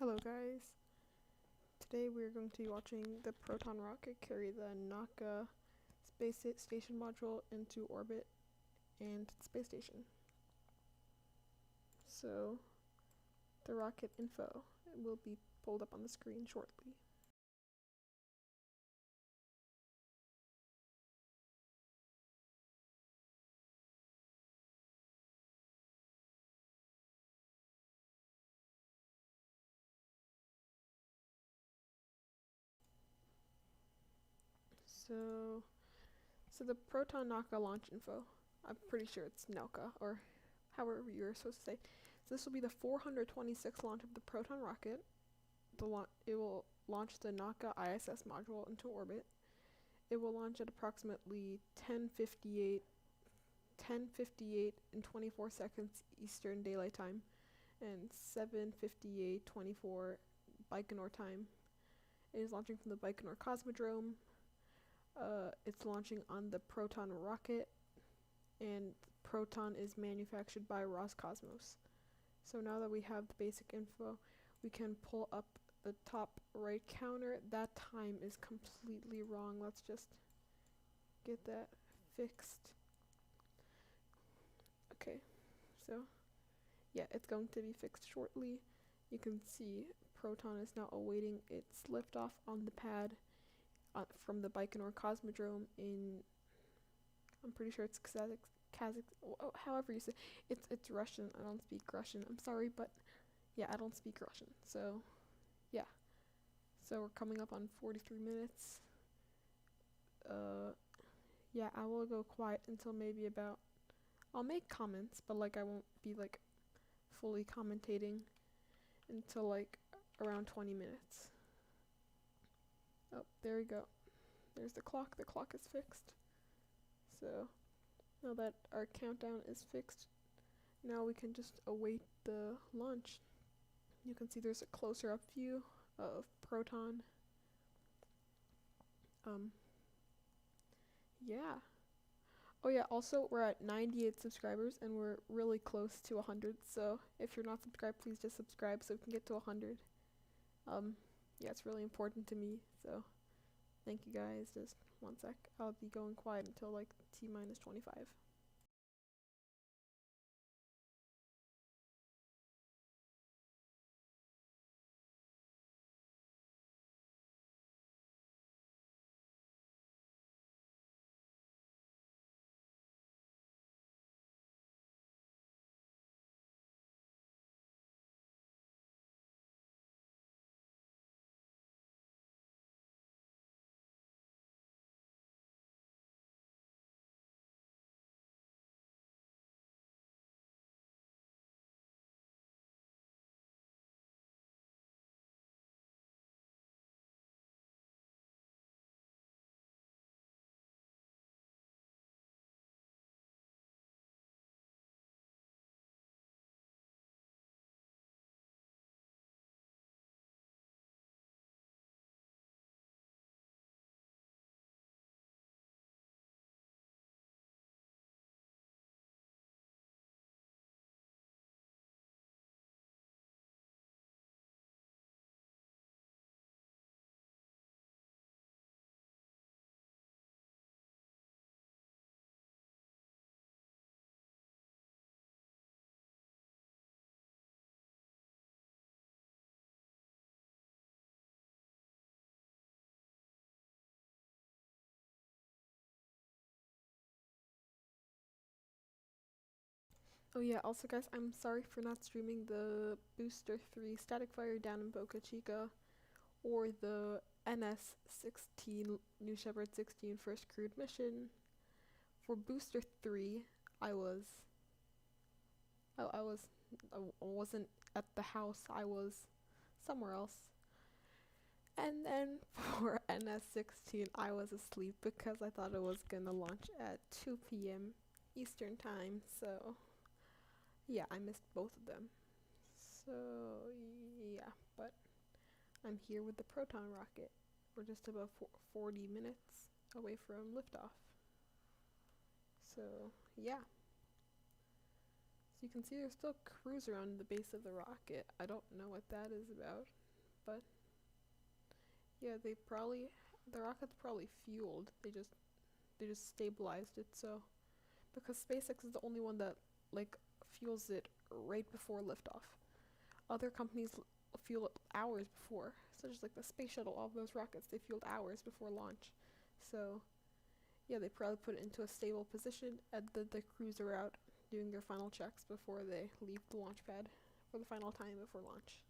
Hello guys, today we're going to be watching the Proton Rocket carry the Nauka Station module into orbit and space station. So, the rocket info will be pulled up on the screen shortly. So the Proton Nauka launch info, I'm pretty sure it's Nauka, or however you're supposed to say. So this will be the 426th launch of the Proton Rocket. It will launch the Nauka ISS module into orbit. It will launch at approximately 10:58 and 24 seconds Eastern Daylight Time and 7:58:24 Baikonur time. It is launching from the Baikonur Cosmodrome. It's launching on the Proton Rocket, and Proton is manufactured by Roscosmos. So now that we have the basic info, we can pull up the top right counter. That time is completely wrong. Let's just get that fixed. Okay, so yeah, it's going to be fixed shortly. You can see Proton is now awaiting its liftoff on the pad from the Baikonur Cosmodrome in, I'm pretty sure it's however you say it's Russian. I don't speak Russian. I'm sorry, but yeah, I don't speak Russian. So yeah, so we're coming up on 43 minutes. Yeah, I will go quiet until maybe about, I'll make comments, but like I won't be like fully commentating until like around 20 minutes. Oh, there we go. There's the clock. The clock is fixed. So now that our countdown is fixed, now we can just await the launch. You can see there's a closer up view of Proton. Yeah. Oh yeah, also we're at 98 subscribers and we're really close to 100. So if you're not subscribed, please just subscribe so we can get to 100. Yeah, it's really important to me. So thank you guys. Just one sec. I'll be going quiet until like T-minus 25. Oh yeah, also guys, I'm sorry for not streaming the Booster 3 Static Fire down in Boca Chica or the NS-16 New Shepard 16 First Crewed Mission. For Booster 3, I wasn't at the house. I was somewhere else. And then for NS-16, I was asleep because I thought it was gonna launch at 2 p.m. Eastern time. So yeah, I missed both of them. So yeah, but I'm here with the Proton Rocket. We're just about 40 minutes away from liftoff. So yeah. So you can see there's still crews around the base of the rocket. I don't know what that is about, but yeah, the rocket's probably fueled. They just stabilized it, so because SpaceX is the only one that like fuels it right before liftoff. Other companies fuel it hours before, such as like the space shuttle. All of those rockets they fueled hours before launch. So yeah, they probably put it into a stable position, and then the crews are out doing their final checks before they leave the launch pad for the final time before launch.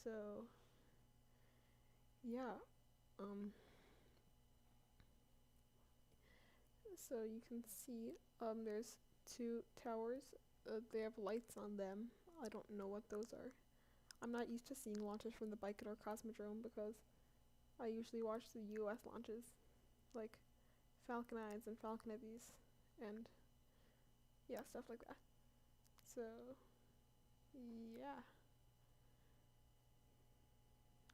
So yeah, um, so you can see there's two towers. They have lights on them. I don't know what those are. I'm not used to seeing launches from the Baikonur Cosmodrome because I usually watch the U.S. launches, like Falcon 9s and Falcon Heavies, and yeah, stuff like that. So yeah,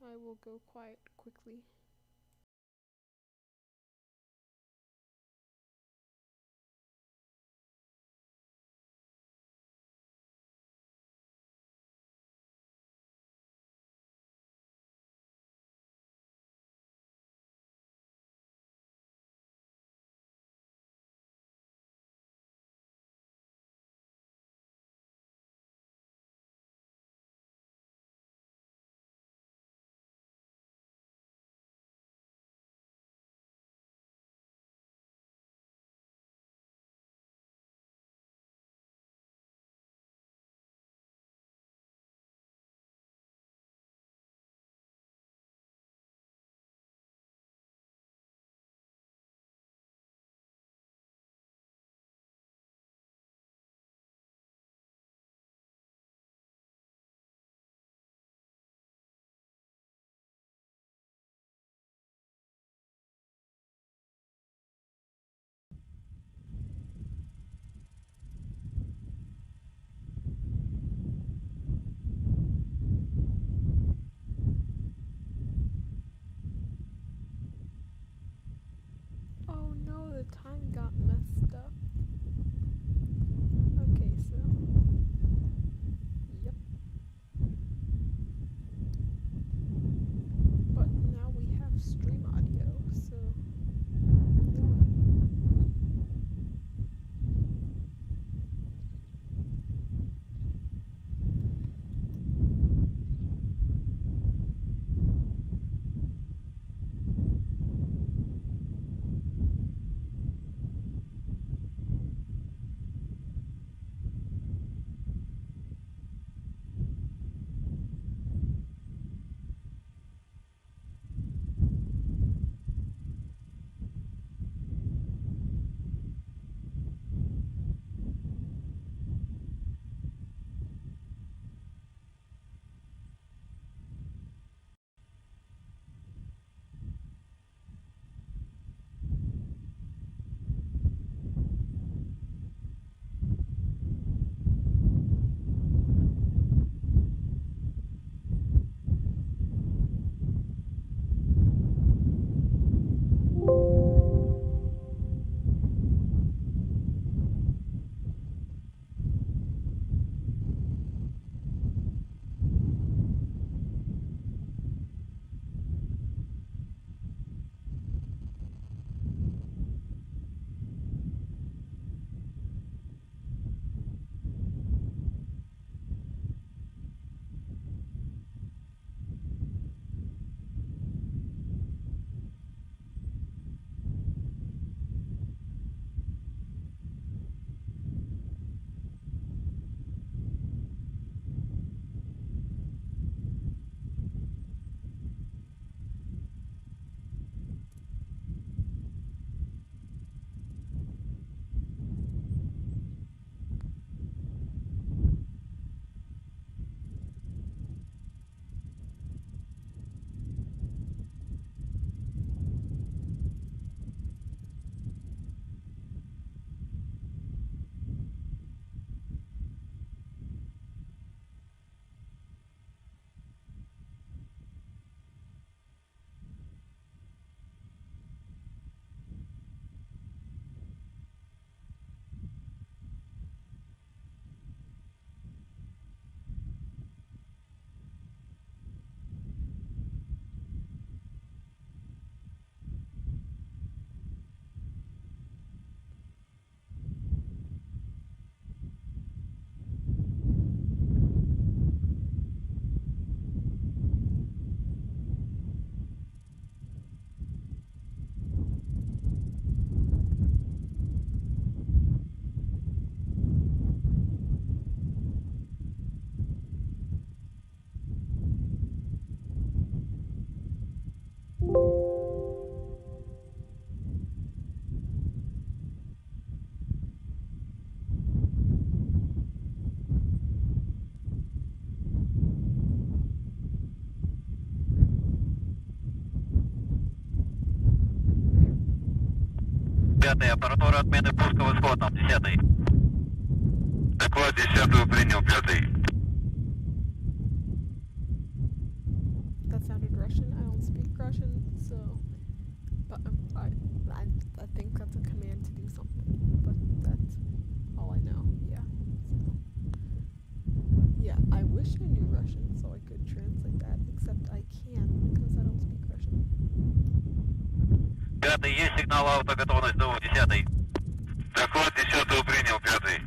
I will go quiet quickly. 10-й, аппаратура отмены пуска в исходном, 10-й. Доклад 10-й принял, 5-й. That sounded Russian. I don't speak Russian, so. But I think that's a command to do something. But that's all I know. Yeah. So. Yeah, I wish I knew Russian so I could translate that, except I can't because I don't speak Russian. 5-й, есть сигнал автоготовность, ЗУ, 10-й. Доклад 10-й принял, 5-й.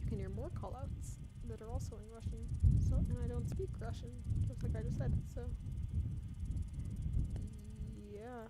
You can hear more callouts that are also in Russian. So, and I don't speak Russian, just like I just said. So, yeah.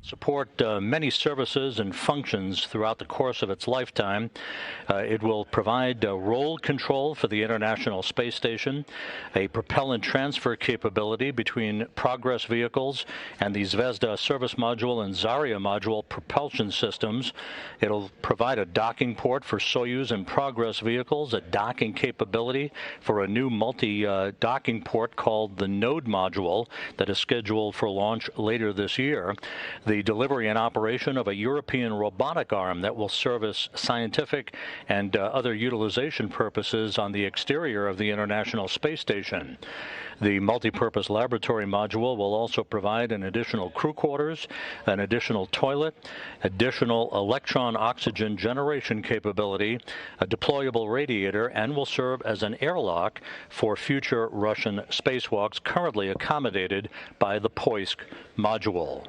support many services and functions throughout the course of its lifetime. It will provide roll control for the International Space Station, a propellant transfer capability between Progress vehicles and the Zvezda service module and Zarya module propulsion systems. It'll provide a docking port for Soyuz and Progress vehicles, a docking capability for a new multi-docking port called the Node module that is scheduled for launch later this year. The delivery and operation of a European robotic arm that will service scientific and other utilization purposes on the exterior of the International Space Station. The multipurpose laboratory module will also provide an additional crew quarters, an additional toilet, additional electron oxygen generation capability, a deployable radiator, and will serve as an airlock for future Russian spacewalks currently accommodated by the Poisk module.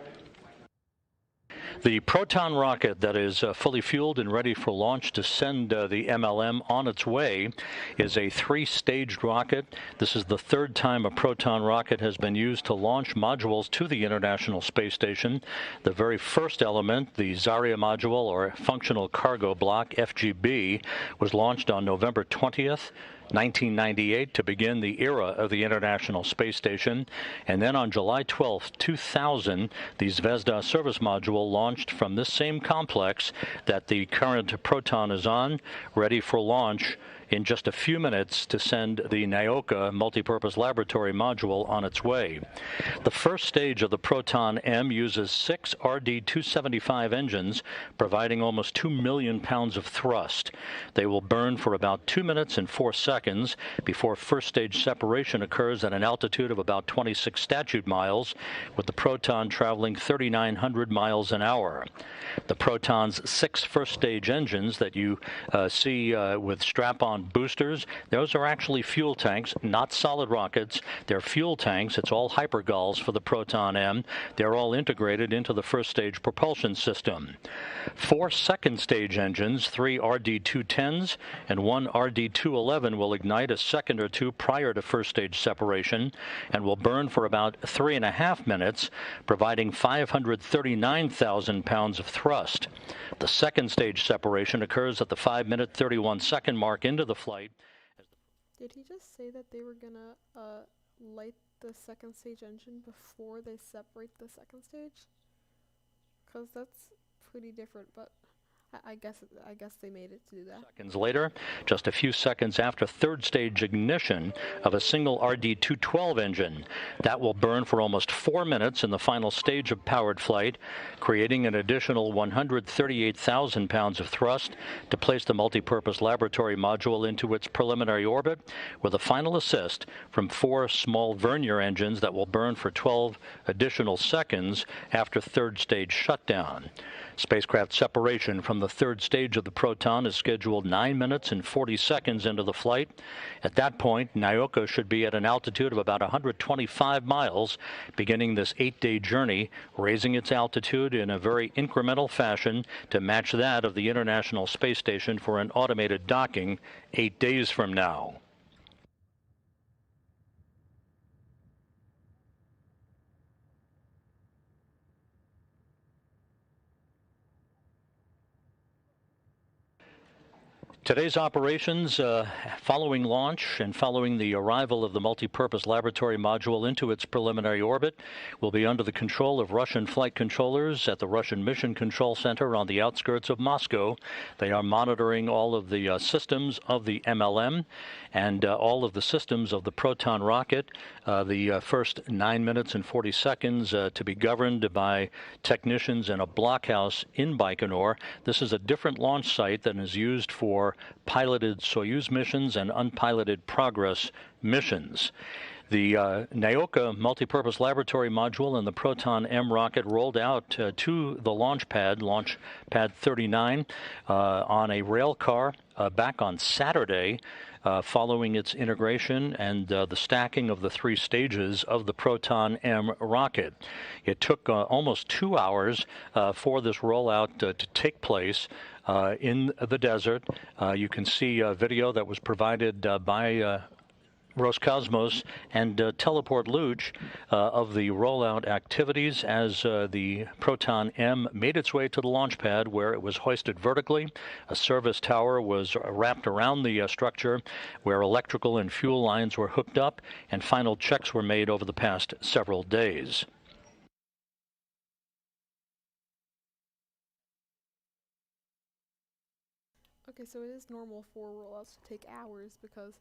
The Proton Rocket that is fully fueled and ready for launch to send the MLM on its way is a three-staged rocket. This is the third time a Proton Rocket has been used to launch modules to the International Space Station. The very first element, the Zarya module, or Functional Cargo Block, FGB, was launched on November 20th. 1998 to begin the era of the International Space Station, and then on July 12, 2000, the Zvezda service module launched from this same complex that the current Proton is on, ready for launch in just a few minutes to send the Nauka multipurpose laboratory module on its way. The first stage of the Proton M uses 6 RD-275 engines, providing almost 2 million pounds of thrust. They will burn for about 2 minutes and 4 seconds before first stage separation occurs at an altitude of about 26 statute miles, with the Proton traveling 3,900 miles an hour. The Proton's 6 first stage engines that you see with strap-on boosters, those are actually fuel tanks, not solid rockets. They're fuel tanks. It's all hypergulls for the Proton M. They're all integrated into the first stage propulsion system. 4 second stage engines, 3 RD-210s and 1 RD-211, will ignite a second or two prior to first stage separation and will burn for about 3.5 minutes, providing 539,000 pounds of thrust. The second stage separation occurs at the 5-minute 31-second mark into the flight. Did he just say that they were gonna light the second stage engine before they separate the second stage? 'Cause that's pretty different, but I guess they made it to do that. Seconds later, just a few seconds after third stage ignition of a single RD-212 engine, that will burn for almost 4 minutes in the final stage of powered flight, creating an additional 138,000 pounds of thrust to place the multipurpose laboratory module into its preliminary orbit, with a final assist from 4 small Vernier engines that will burn for 12 additional seconds after third stage shutdown. Spacecraft separation from the third stage of the Proton is scheduled 9 minutes and 40 seconds into the flight. At that point, Nauka should be at an altitude of about 125 miles, beginning this 8-day journey, raising its altitude in a very incremental fashion to match that of the International Space Station for an automated docking 8 days from now. Today's operations, following launch and following the arrival of the multipurpose laboratory module into its preliminary orbit, will be under the control of Russian flight controllers at the Russian Mission Control Center on the outskirts of Moscow. They are monitoring all of the systems of the MLM and all of the systems of the Proton Rocket. The first 9 minutes and 40 seconds to be governed by technicians in a blockhouse in Baikonur. This is a different launch site than is used for piloted Soyuz missions and unpiloted Progress missions. The Nauka multipurpose laboratory module and the Proton M rocket rolled out to the launch pad 39, on a rail car back on Saturday, following its integration and the stacking of the 3 stages of the Proton M rocket. It took almost 2 hours for this rollout to take place in the desert. You can see a video that was provided by Roscosmos and Teleport Luch of the rollout activities as the Proton M made its way to the launch pad, where it was hoisted vertically. A service tower was wrapped around the structure, where electrical and fuel lines were hooked up, and final checks were made over the past several days. Okay, so it is normal for rollouts to take hours because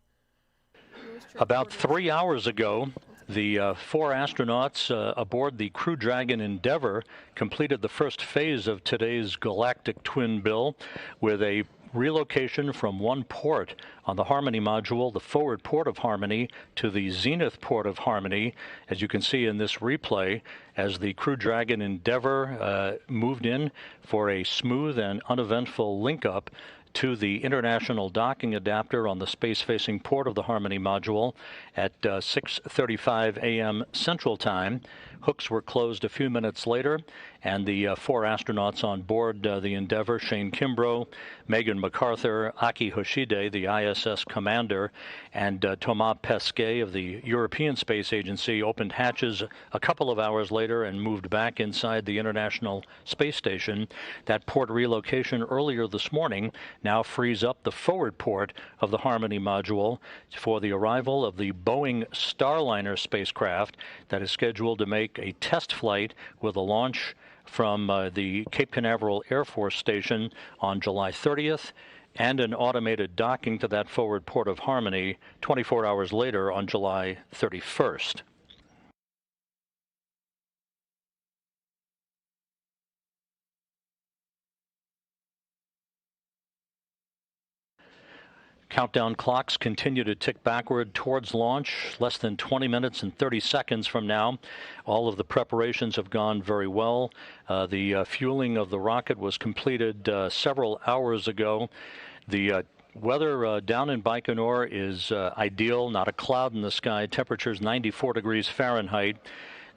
about 3 hours ago, the 4 astronauts aboard the Crew Dragon Endeavour completed the first phase of today's galactic twin bill with a relocation from one port on the Harmony module, the forward port of Harmony, to the zenith port of Harmony, as you can see in this replay, as the Crew Dragon Endeavour moved in for a smooth and uneventful link-up to the international docking adapter on the space-facing port of the Harmony module at 6:35 a.m. Central Time. Hooks were closed a few minutes later, and the 4 astronauts on board the Endeavour, Shane Kimbrough, Megan MacArthur, Aki Hoshide, the ISS commander, and Thomas Pesquet of the European Space Agency, opened hatches a couple of hours later and moved back inside the International Space Station. That port relocation earlier this morning now frees up the forward port of the Harmony module for the arrival of the Boeing Starliner spacecraft that is scheduled to make a test flight with a launch from the Cape Canaveral Air Force Station on July 30th and an automated docking to that forward port of Harmony 24 hours later on July 31st. Countdown clocks continue to tick backward towards launch. Less than 20 minutes and 30 seconds from now. All of the preparations have gone very well. The fueling of the rocket was completed several hours ago. The weather down in Baikonur is ideal, not a cloud in the sky. Temperatures 94 degrees Fahrenheit.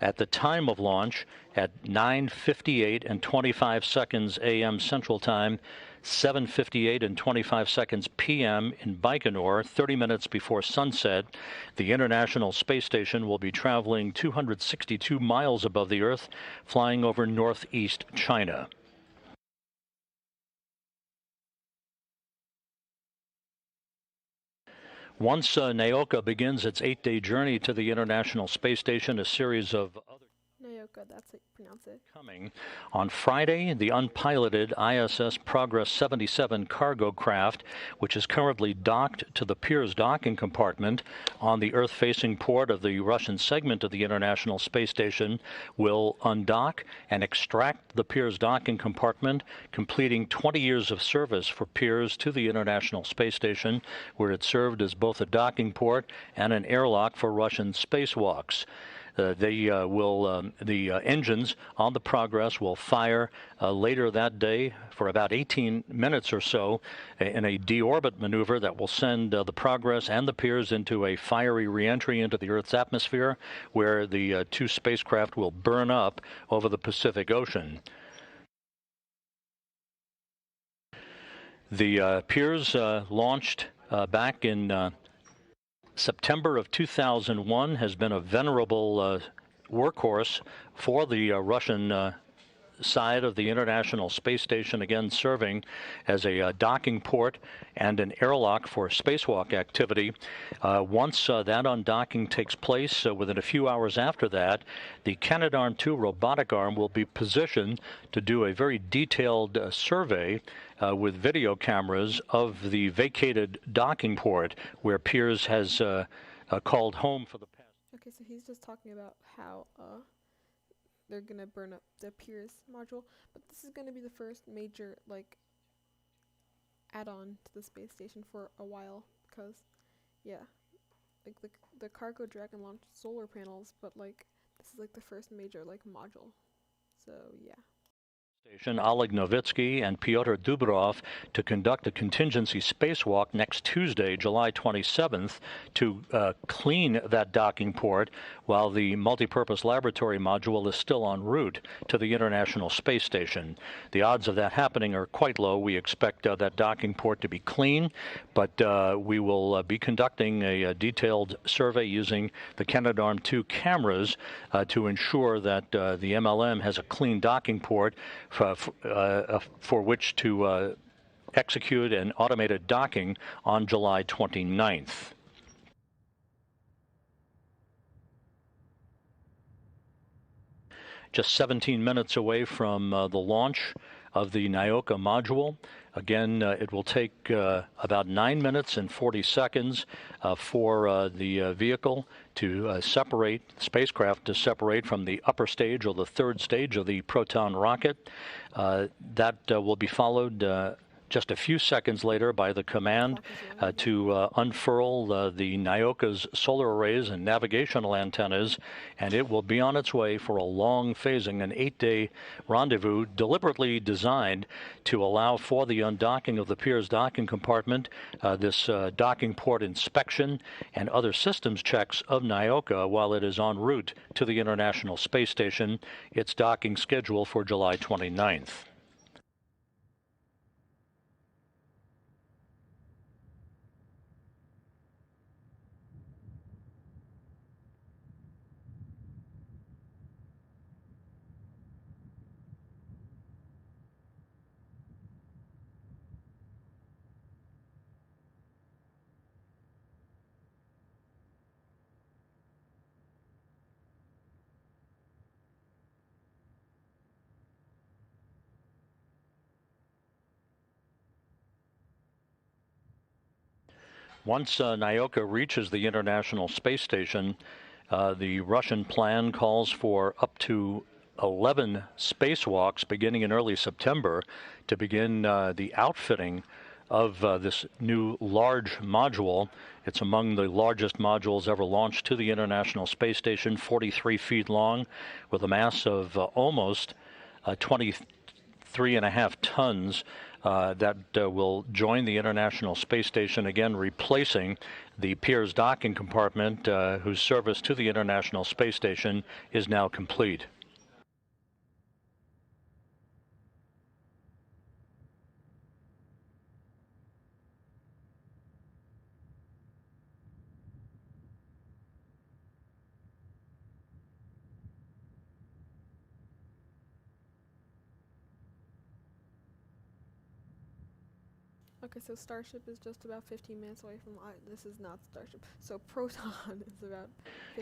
At the time of launch, at 9:58 and 25 seconds a.m. Central Time, 7:58 and 25 seconds p.m. in Baikonur, 30 minutes before sunset, the International Space Station will be traveling 262 miles above the Earth, flying over northeast China. Once Nauka begins its 8-day journey to the International Space Station, a series of other Nauka, that's how you pronounce it. Coming on Friday, the unpiloted ISS Progress 77 cargo craft, which is currently docked to the Pirs docking compartment on the Earth-facing port of the Russian segment of the International Space Station, will undock and extract the Pirs docking compartment, completing 20 years of service for Pirs to the International Space Station, where it served as both a docking port and an airlock for Russian spacewalks. The engines on the Progress will fire later that day for about 18 minutes or so in a deorbit maneuver that will send the Progress and the Pirs into a fiery reentry into the Earth's atmosphere, where the 2 spacecraft will burn up over the Pacific Ocean. The Pirs launched back in September of 2001, has been a venerable workhorse for the Russian side of the International Space Station, again serving as a docking port and an airlock for spacewalk activity. Once that undocking takes place, within a few hours after that, the Canadarm2 robotic arm will be positioned to do a very detailed survey with video cameras of the vacated docking port where Pirs has called home for the past. Okay, so he's just talking about how they're gonna burn up the Pirs module, but this is gonna be the first major add-on to the space station for a while, because the Cargo Dragon launched solar panels, but this is the first major module. So yeah. Oleg Novitsky and Pyotr Dubrov to conduct a contingency spacewalk next Tuesday, July 27th, to clean that docking port while the multipurpose laboratory module is still en route to the International Space Station. The odds of that happening are quite low. We expect that docking port to be clean, but we will be conducting a detailed survey using the Canadarm2 cameras to ensure that the MLM has a clean docking port for which to execute an automated docking on July 29th. Just 17 minutes away from the launch of the Nauka module. Again, it will take about 9 minutes and 40 seconds for the vehicle to separate, spacecraft to separate from the upper stage or the third stage of the Proton Rocket. That will be followed just a few seconds later by the command to unfurl the Nauka's solar arrays and navigational antennas, and it will be on its way for a long phasing, an 8-day rendezvous deliberately designed to allow for the undocking of the Pirs docking compartment, this docking port inspection, and other systems checks of Nauka while it is en route to the International Space Station, its docking schedule for July 29th. Once Nauka reaches the International Space Station, the Russian plan calls for up to 11 spacewalks beginning in early September to begin the outfitting of this new large module. It's among the largest modules ever launched to the International Space Station, 43 feet long, with a mass of almost 23.5 tons. That will join the International Space Station, again replacing the Pirs docking compartment, whose service to the International Space Station is now complete. Okay, so Starship is just about 15 minutes away from... this is not Starship. So Proton is about...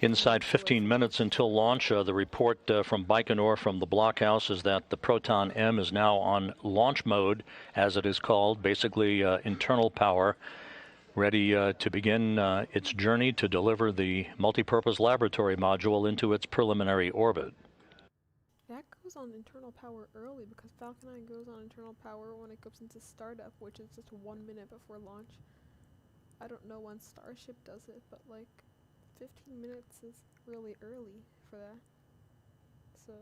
Inside 15 minutes until launch, the report from Baikonur from the blockhouse is that the Proton M is now on launch mode, as it is called, basically internal power, ready to begin its journey to deliver the multipurpose laboratory module into its preliminary orbit. That goes on internal power early because Falcon 9 goes on internal power when it goes into startup, which is just 1 minute before launch. I don't know when Starship does it, but like 15 minutes is really early for that. So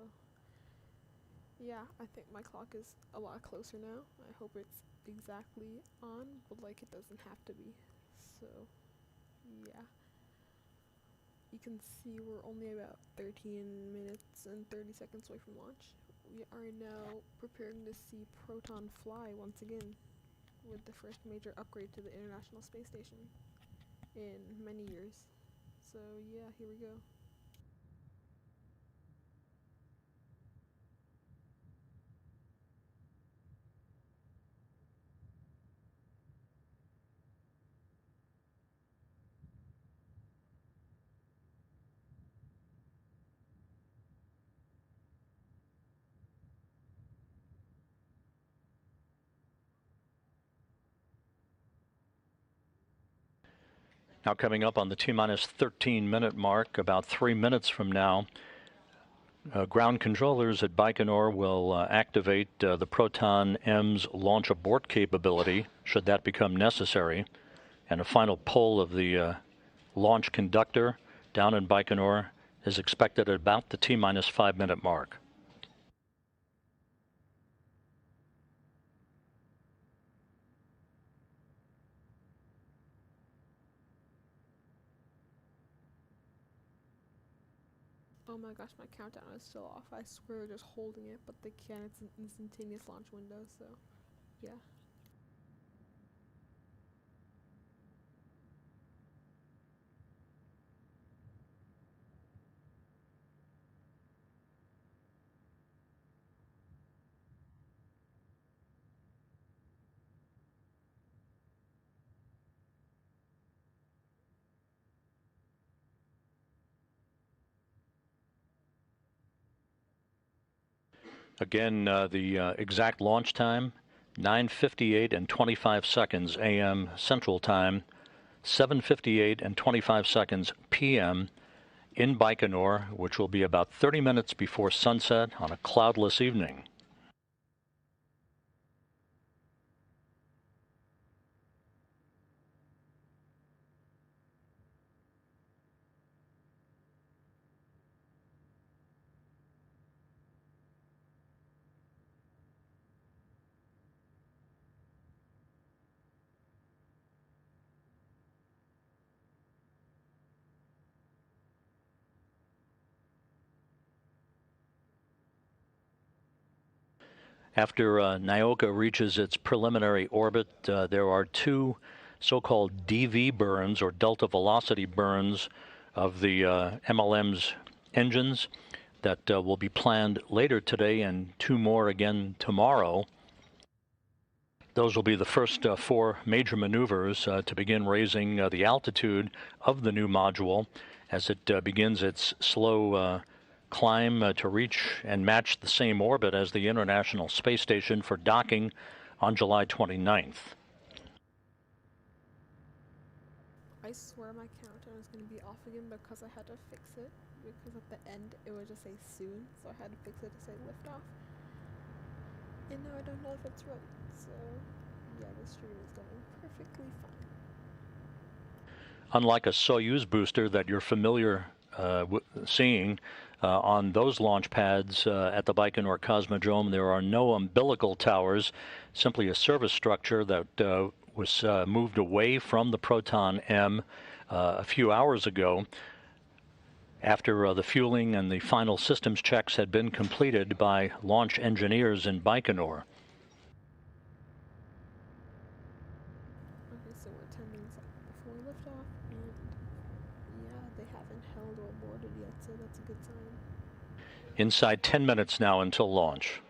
yeah, I think my clock is a lot closer now. I hope it's exactly on, but like it doesn't have to be. So yeah. You can see we're only about 13 minutes and 30 seconds away from launch. We are now preparing to see Proton fly once again with the first major upgrade to the International Space Station in many years. So yeah, here we go. Now coming up on the T-minus 13-minute mark, about 3 minutes from now, ground controllers at Baikonur will activate the Proton M's launch abort capability, should that become necessary, and a final pull of the launch conductor down in Baikonur is expected at about the T-minus 5-minute mark. Oh my gosh, my countdown is still off. I swear just holding it, but they can't. It's an instantaneous launch window, so yeah. Again, the exact launch time, 9:58 and 25 seconds a.m. Central Time, 7:58 and 25 seconds p.m. in Baikonur, which will be about 30 minutes before sunset on a cloudless evening. After Nauka reaches its preliminary orbit, there are two so-called DV burns, or delta velocity burns, of the MLM's engines that will be planned later today, and two more again tomorrow. Those will be the first four major maneuvers to begin raising the altitude of the new module as it begins its slow climb to reach and match the same orbit as the International Space Station for docking on July 29th. I swear my countdown is going to be off again because I had to fix it. Because at the end it would just say soon, so I had to fix it to say liftoff. And now I don't know if it's right, so yeah, the stream is going perfectly fine. Unlike a Soyuz booster that you're familiar seeing on those launch pads at the Baikonur Cosmodrome, there are no umbilical towers, simply a service structure that was moved away from the Proton M a few hours ago after the fueling and the final systems checks had been completed by launch engineers in Baikonur. Okay, so we're 10 minutes before liftoff, and yeah, they haven't held or boarded yet, so that's a good sign. Inside 10 minutes now until launch.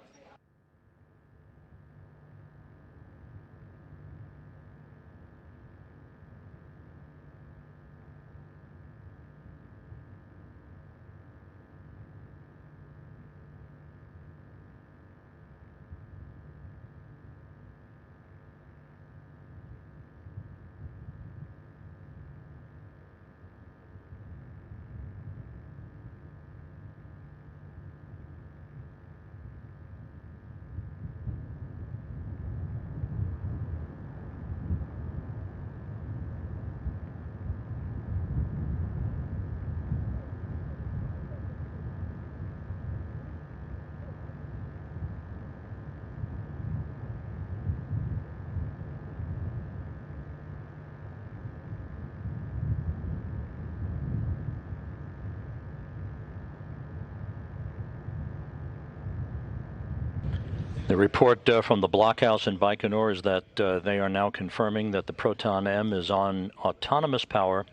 The report from the blockhouse in Baikonur is that they are now confirming that the Proton M is on autonomous power,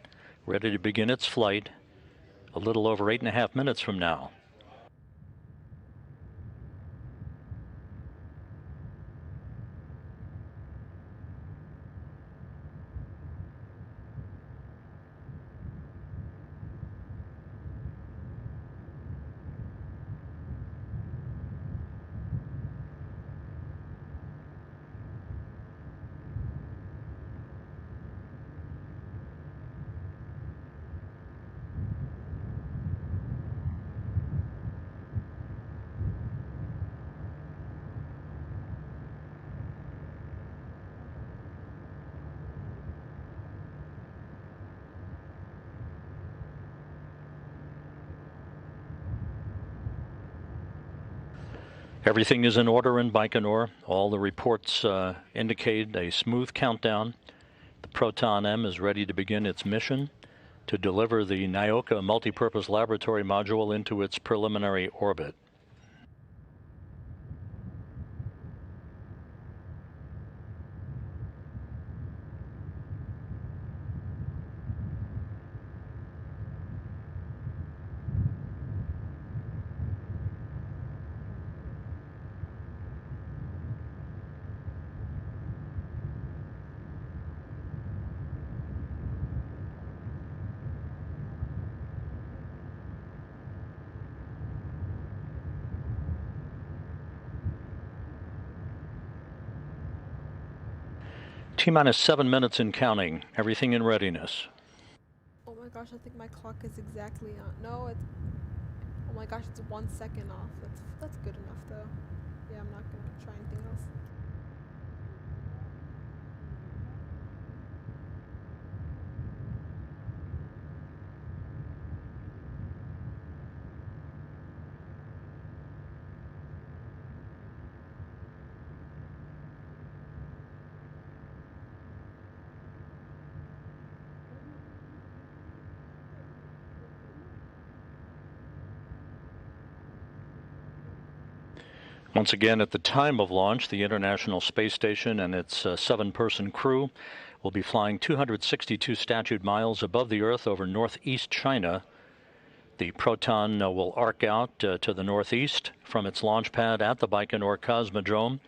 ready to begin its flight a little over 8.5 minutes from now. Everything is in order in Baikonur. All the reports indicate a smooth countdown. The Proton M is ready to begin its mission. to deliver the Nauka multipurpose laboratory module into its preliminary orbit. T-minus 7 minutes and counting. Everything in readiness. Oh my gosh, I think my clock is exactly on. No, it's. Oh my gosh, it's 1 second off. That's good enough though. Yeah, I'm not gonna try anything else. Once again, at the time of launch, the International Space Station and its 7-person crew will be flying 262 statute miles above the Earth over northeast China. The Proton will arc out to the northeast from its launch pad at the Baikonur Cosmodrome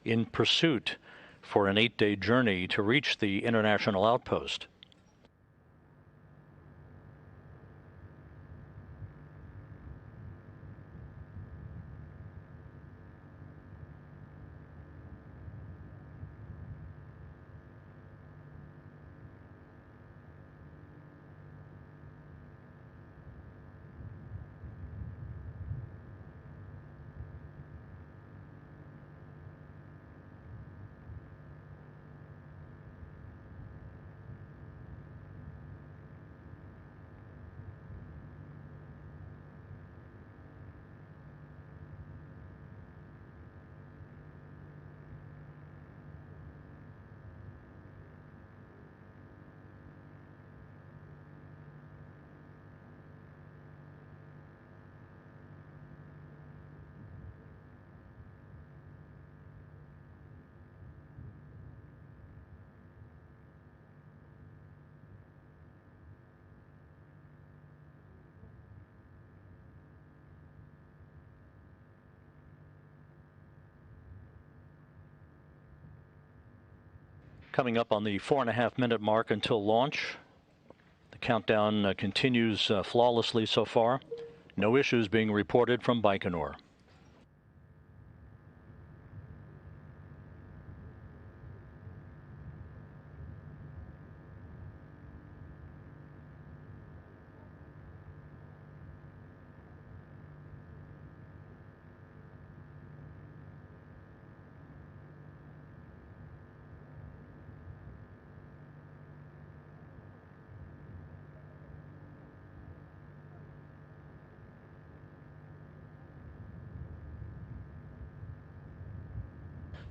in pursuit for an 8-day journey to reach the international outpost. Coming up on the 4.5-minute mark until launch. The countdown continues flawlessly so far. No issues being reported from Baikonur.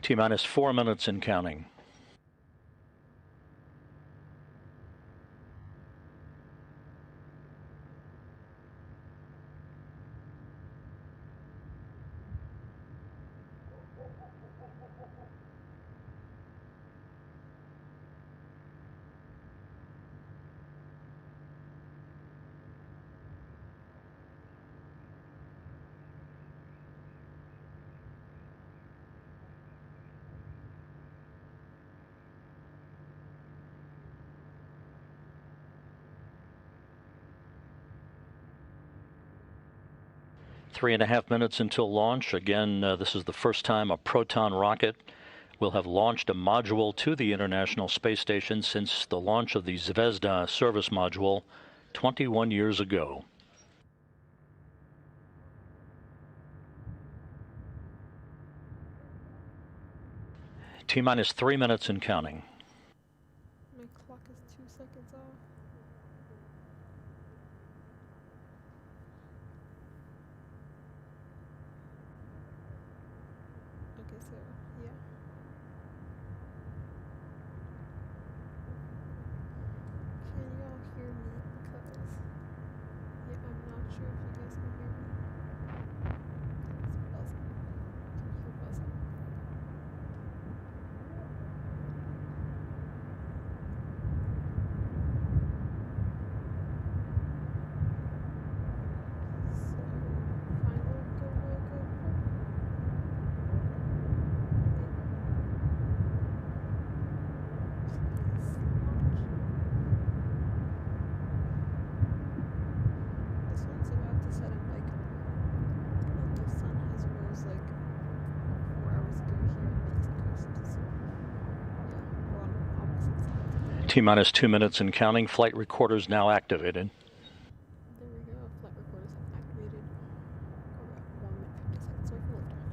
T-minus 4 minutes and counting. Three and a half minutes until launch. Again, this is the first time a Proton rocket will have launched a module to the International Space Station since the launch of the Zvezda service module 21 years ago. T-minus 3 minutes and counting. My clock is 2 seconds off. Okay, so yeah. Can you all hear me? T-minus 2 minutes and counting. Flight recorders now activated. There we go. Flight recorders have activated. We're about 1 minute 50 seconds away from liftoff.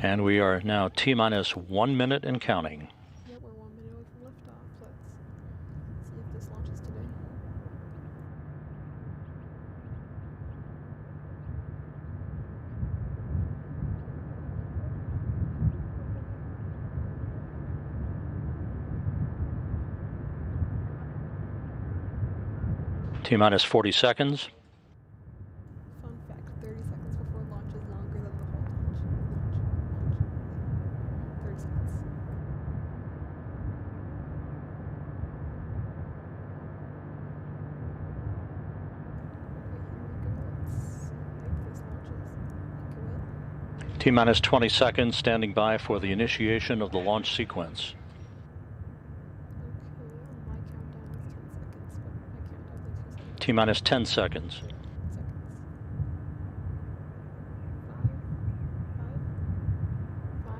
And we are now T-minus 1 minute and counting. Yeah, we're 1 minute away from liftoff. Let's see if this launches today. T-minus 40 seconds. Fun fact, 30 seconds before launch is longer than the whole launch. 30 seconds. Okay, here we go. Let's see if this launches. I think it will. T-minus 20 seconds, standing by for the initiation of the launch sequence. Okay, on my countdown is 10 seconds, but I counted out like 2 seconds. T-minus 10 seconds. Seconds. 5.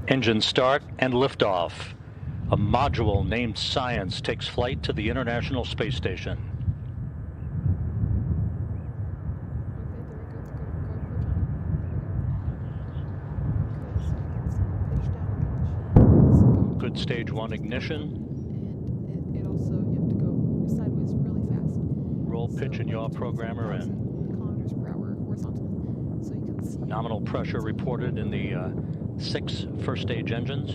Engine start and liftoff. A module named Science takes flight to the International Space Station. Good stage 1 ignition. And it also, you have to go sideways really fast. Roll, pitch, and yaw programmer in. Kilometers per hour horizontally. So you can see. Nominal pressure reported in the 6 first stage engines.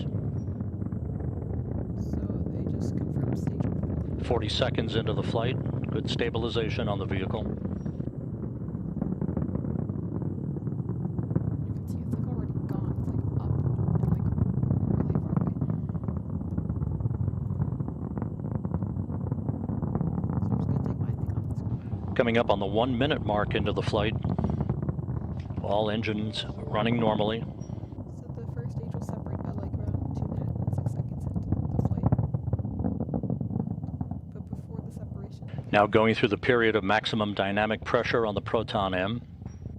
So they just confirmed stage 1. 40 seconds into the flight. Good stabilization on the vehicle. You can see it's like already gone. It's like up and like really far away. So I'm just gonna take my thing off the screen. Coming up on the 1 minute mark into the flight. All engines running normally. So the first stage will separate by like around 2 minutes and 6 seconds into the flight. But before the separation, Now going through the period of maximum dynamic pressure on the Proton M.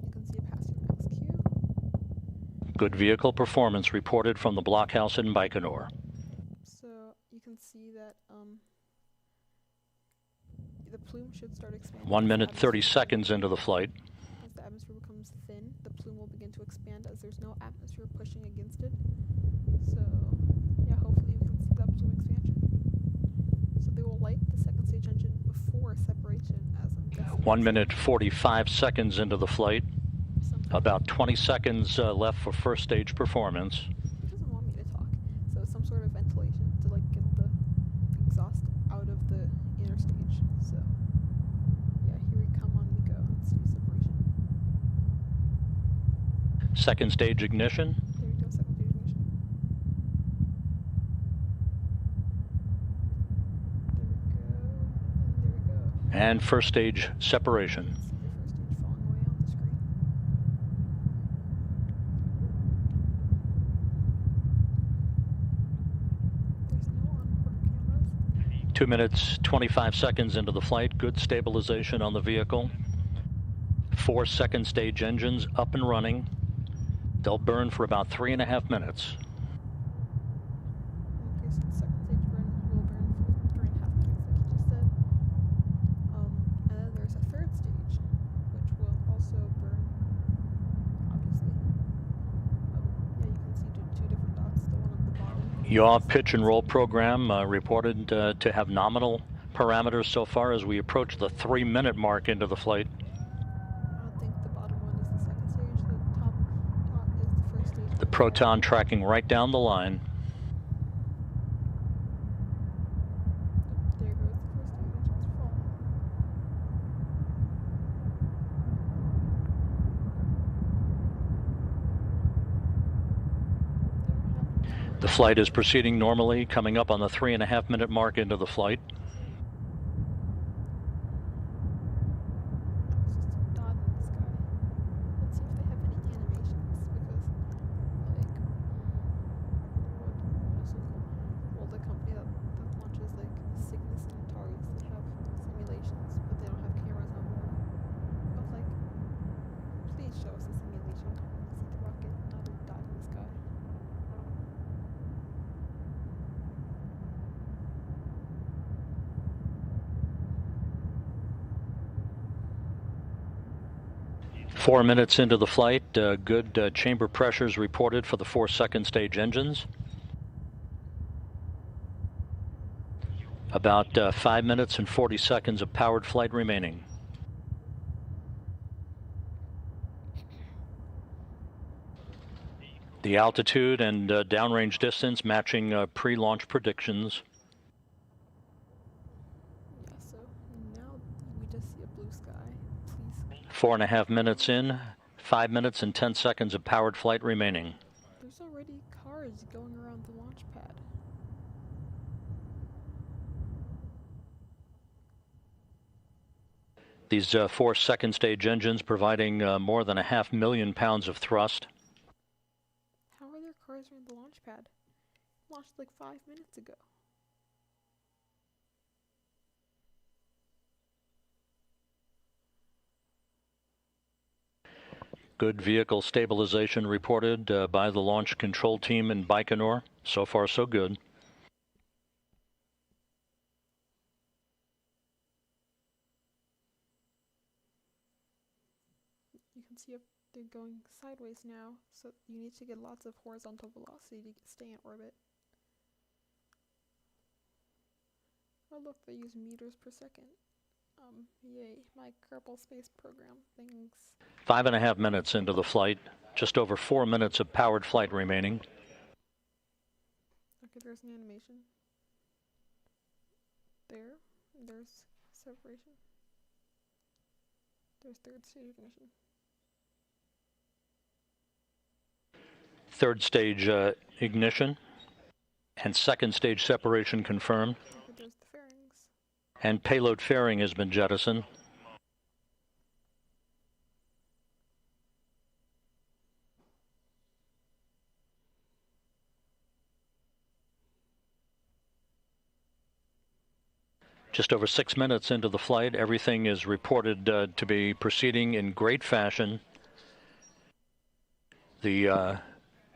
you can see a passing XQ. Good vehicle performance reported from the blockhouse in Baikonur. So you can see that the plume should start expanding. 1 as the minute 30 atmosphere- seconds into the flight. As the atmosphere becomes thin, the plume will begin to expand as there's no atmosphere pushing against it. So yeah, hopefully we can see that plume expansion. So they will light the second stage engine before separation, as I'm guessing. 1 minute 45 seconds into the flight. Sometimes About 20 seconds left for first stage performance. it doesn't want me to talk. So some sort of ventilation to like get the exhaust out of the inner stage. So yeah, here we come, on we go. Let's do separation. Second stage ignition. There we go, second stage ignition. There we go. And first stage separation. See the first stage falling away on the screen. There's no onboard cameras. 2 minutes 25 seconds into the flight. Good stabilization on the vehicle. 4 second stage engines up and running. They'll burn for about 3.5 minutes. Okay, so the second stage will burn for 3.5 minutes, like you just said. And then there's a third stage, which will also burn, obviously. Yeah, you can see two different dots, the one on the bottom. Yaw pitch and roll program reported to have nominal parameters so far as we approach the 3 minute mark into the flight. I don't think Proton tracking right down the line. There goes the first engine's full. The flight is proceeding normally, coming up on the 3.5-minute mark into the flight. Show us a simulation. See the rocket, not a dot in the sky. 4 minutes into the flight, good chamber pressures reported for the 4 second stage engines. About 5 minutes and 40 seconds of powered flight remaining. The altitude and downrange distance matching pre-launch predictions. Yeah, so now we just see a blue sky. Please. 4.5 minutes in, 5 minutes and 10 seconds of powered flight remaining. There's already cars going around the launch pad. These 4 second stage engines providing more than 500,000 pounds of thrust. How are there cars around the launch pad? Launched like 5 minutes ago. Good vehicle stabilization reported by the launch control team in Baikonur. So far, so good. You can see if they're going sideways now, so you need to get lots of horizontal velocity to stay in orbit. Oh look, they use meters per second. Yay, my Kerbal Space Program things. 5.5 minutes into the flight, just over 4 minutes of powered flight remaining. Okay, there's an animation. There's separation. There's third stage ignition. Third stage ignition and second stage separation confirmed. Okay, there's the fairings. And payload fairing has been jettisoned. Just over 6 minutes into the flight, everything is reported to be proceeding in great fashion. The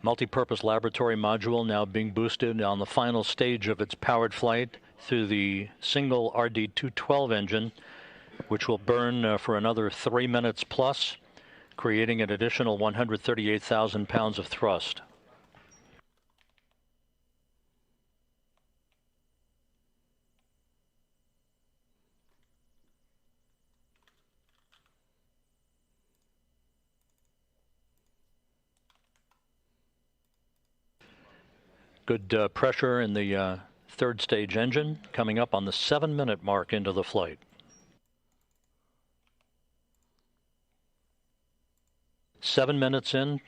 multi-purpose laboratory module now being boosted on the final stage of its powered flight through the single RD-212 engine, which will burn for another 3 minutes plus, creating an additional 138,000 pounds of thrust. Good pressure in the third stage engine, coming up on the 7-minute mark into the flight. Seven minutes in,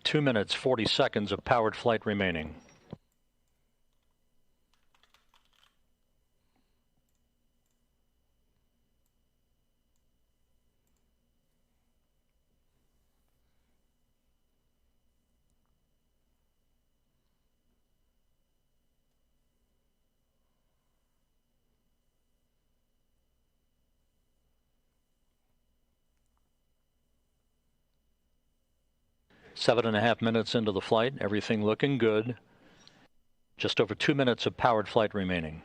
2 minutes, 40 seconds of powered flight remaining. Seven and a half minutes into the flight, everything looking good. Just over 2 minutes of powered flight remaining.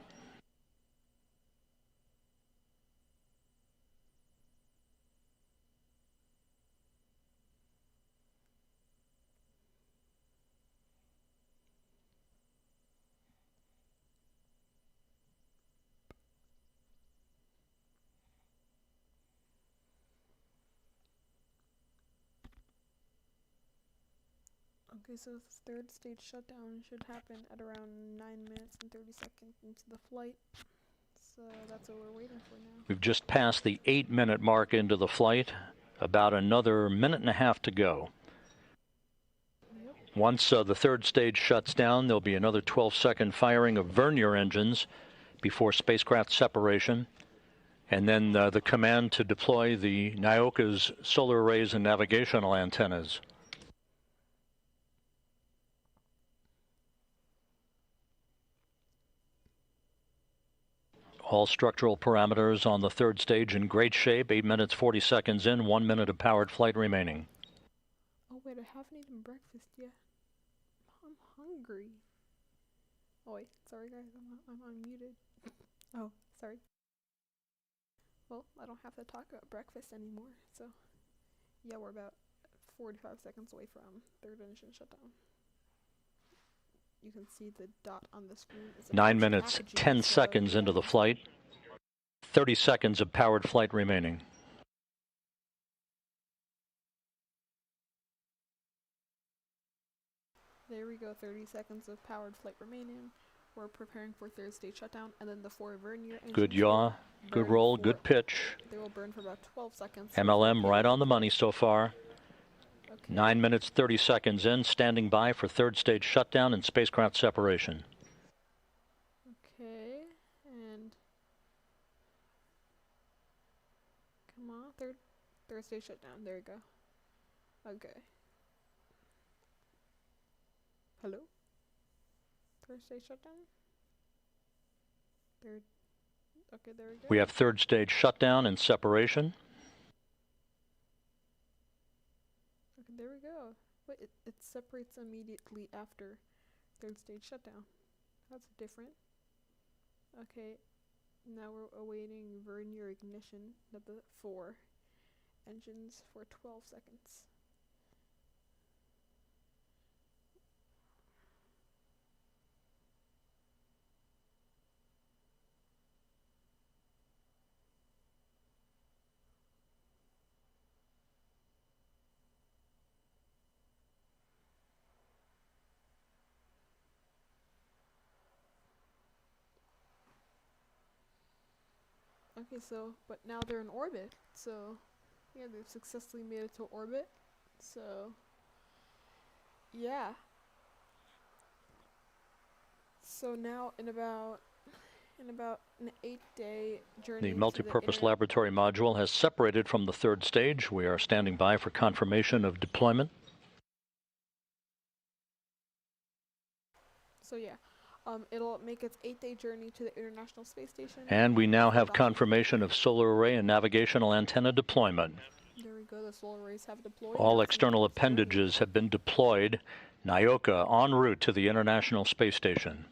Okay, so the third stage shutdown should happen at around 9 minutes and 30 seconds into the flight. So that's what we're waiting for now. We've just passed the 8-minute mark into the flight. About another minute and a half to go. Yep. Once the third stage shuts down, there'll be another 12-second firing of vernier engines before spacecraft separation. And then the command to deploy the Nauka's solar arrays and navigational antennas. All structural parameters on the third stage in great shape. 8 minutes, 40 seconds in, 1 minute of powered flight remaining. Oh wait, I haven't eaten breakfast yet. I'm hungry. Oh wait, sorry guys, I'm unmuted. Oh, sorry. Well, I don't have to talk about breakfast anymore, so yeah, we're about 45 seconds away from third engine shutdown. You can see the dot on the screen. 9 minutes, 10 seconds into the flight. 30 seconds of powered flight remaining. There we go, 30 seconds of powered flight remaining. We're preparing for third stage shutdown, and then the 4 vernier engines. Good yaw, good roll, good pitch. They will burn for about 12 seconds. MLM right on the money so far. Okay. 9 minutes, 30 seconds in, standing by for third stage shutdown and spacecraft separation. Okay, and come on, third stage shutdown. There you go. Okay. Hello? Third stage shutdown? Okay, there we go. We have third stage shutdown and separation. Okay, there we go. Wait, it separates immediately after third stage shutdown. That's different. Okay, now we're awaiting vernier ignition of the 4 engines for 12 seconds. Okay, so, but now they're in orbit, so, yeah, they've successfully made it to orbit, so, yeah. So now, in about an 8-day journey. The multipurpose laboratory module has separated from the third stage. We are standing by for confirmation of deployment. So yeah, it'll make its 8-day journey to the International Space Station. And we now have confirmation of solar array and navigational antenna deployment. There we go, the solar arrays have deployed. All external appendages have been deployed. Nauka en route to the International Space Station.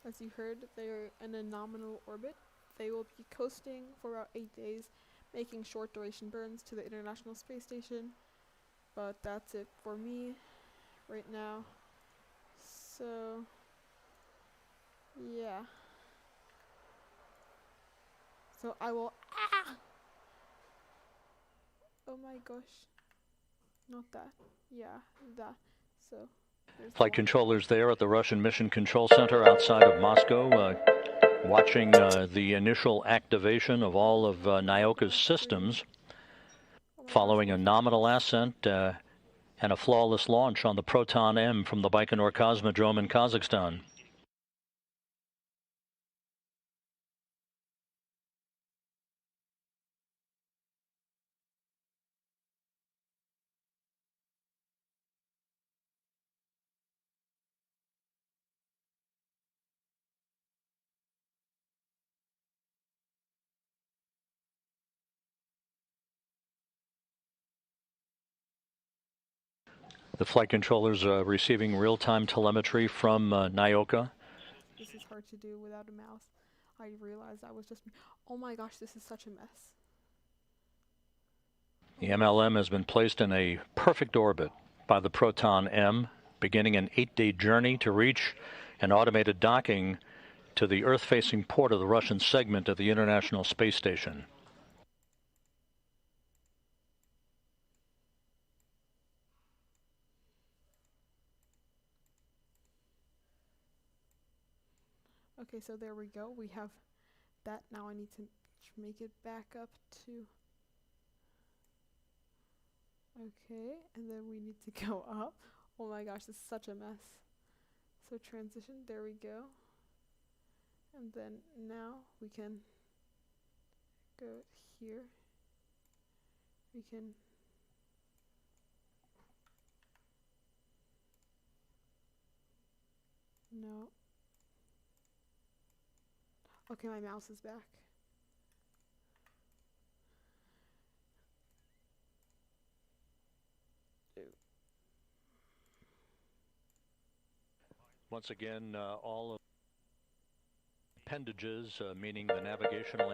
As you heard, they're in a nominal orbit. They will be coasting for about 8 days, making short duration burns to the International Space Station. But that's it for me right now. So, yeah. So I will, oh my gosh. Not that. Yeah, that. So. Flight controllers there at the Russian Mission Control Center outside of Moscow, watching the initial activation of all of Nauka's systems, following a nominal ascent and a flawless launch on the Proton M from the Baikonur Cosmodrome in Kazakhstan. The flight controllers are receiving real-time telemetry from Nauka. This is hard to do without a mouse. I realized I was just, oh my gosh, this is such a mess. The MLM has been placed in a perfect orbit by the Proton M, beginning an 8-day journey to reach an automated docking to the Earth-facing port of the Russian segment of the International Space Station. Okay, so there we go. We have that. Now I need to make it back up to... Okay, and then we need to go up. Oh my gosh, this is such a mess. So transition, there we go. And then now we can go here. We can no. Okay, my mouse is back. Once again, all of appendages, meaning the navigational